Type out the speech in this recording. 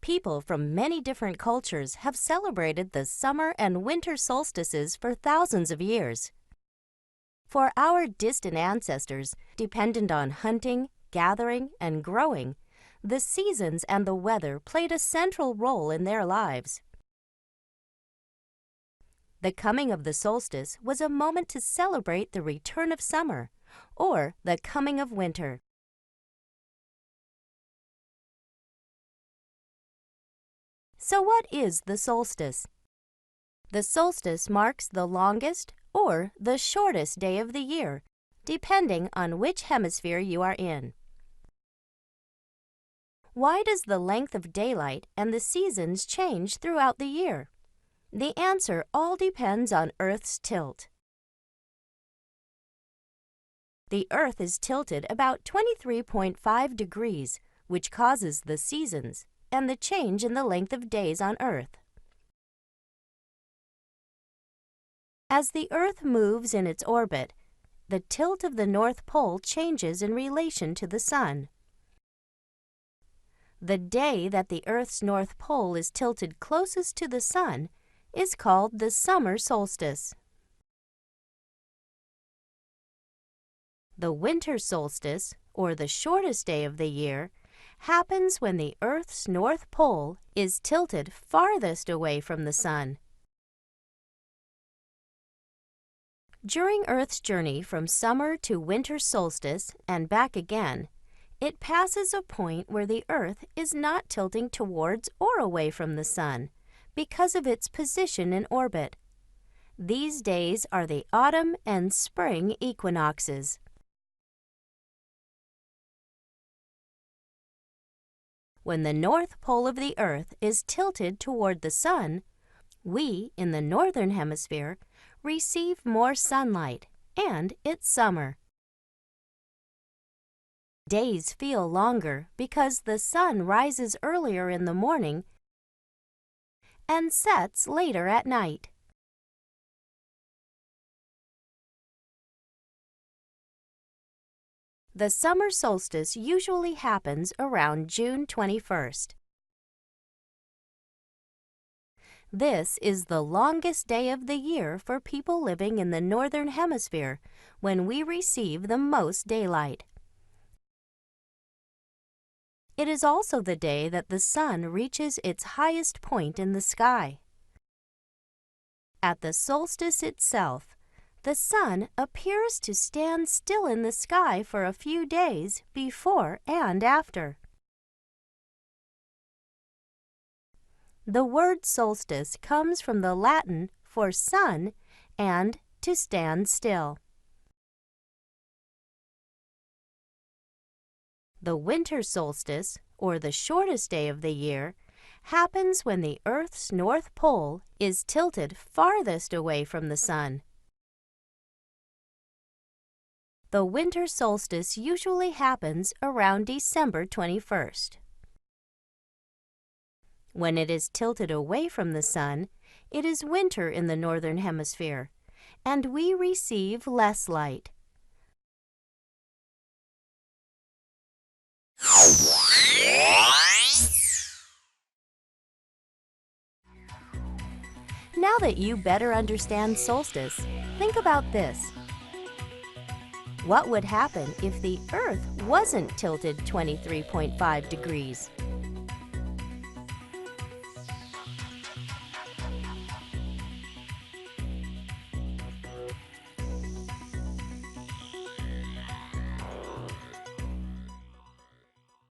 People from many different cultures have celebrated the summer and winter solstices for thousands of years. For our distant ancestors, dependent on hunting, gathering, and growing, the seasons and the weather played a central role in their lives. The coming of the solstice was a moment to celebrate the return of summer, or the coming of winter. So what is the solstice? The solstice marks the longest or the shortest day of the year, depending on which hemisphere you are in. Why does the length of daylight and the seasons change throughout the year? The answer all depends on Earth's tilt. The Earth is tilted about 23.5 degrees, which causes the seasons and the change in the length of days on Earth. As the Earth moves in its orbit, the tilt of the North Pole changes in relation to the Sun. The day that the Earth's North Pole is tilted closest to the Sun is called the summer solstice. The winter solstice, or the shortest day of the year, happens when the Earth's North Pole is tilted farthest away from the Sun. During Earth's journey from summer to winter solstice and back again, it passes a point where the Earth is not tilting towards or away from the Sun because of its position in orbit. These days are the autumn and spring equinoxes. When the North Pole of the Earth is tilted toward the Sun, we, in the Northern Hemisphere, receive more sunlight, and it's summer. Days feel longer because the Sun rises earlier in the morning and sets later at night. The summer solstice usually happens around June 21st. This is the longest day of the year for people living in the Northern Hemisphere, when we receive the most daylight. It is also the day that the Sun reaches its highest point in the sky. At the solstice itself, the Sun appears to stand still in the sky for a few days before and after. The word solstice comes from the Latin for sun and to stand still. The winter solstice, or the shortest day of the year, happens when the Earth's North Pole is tilted farthest away from the Sun. The winter solstice usually happens around December 21st. When it is tilted away from the Sun, it is winter in the Northern Hemisphere, and we receive less light. Now that you better understand solstice, think about this. What would happen if the Earth wasn't tilted 23.5 degrees?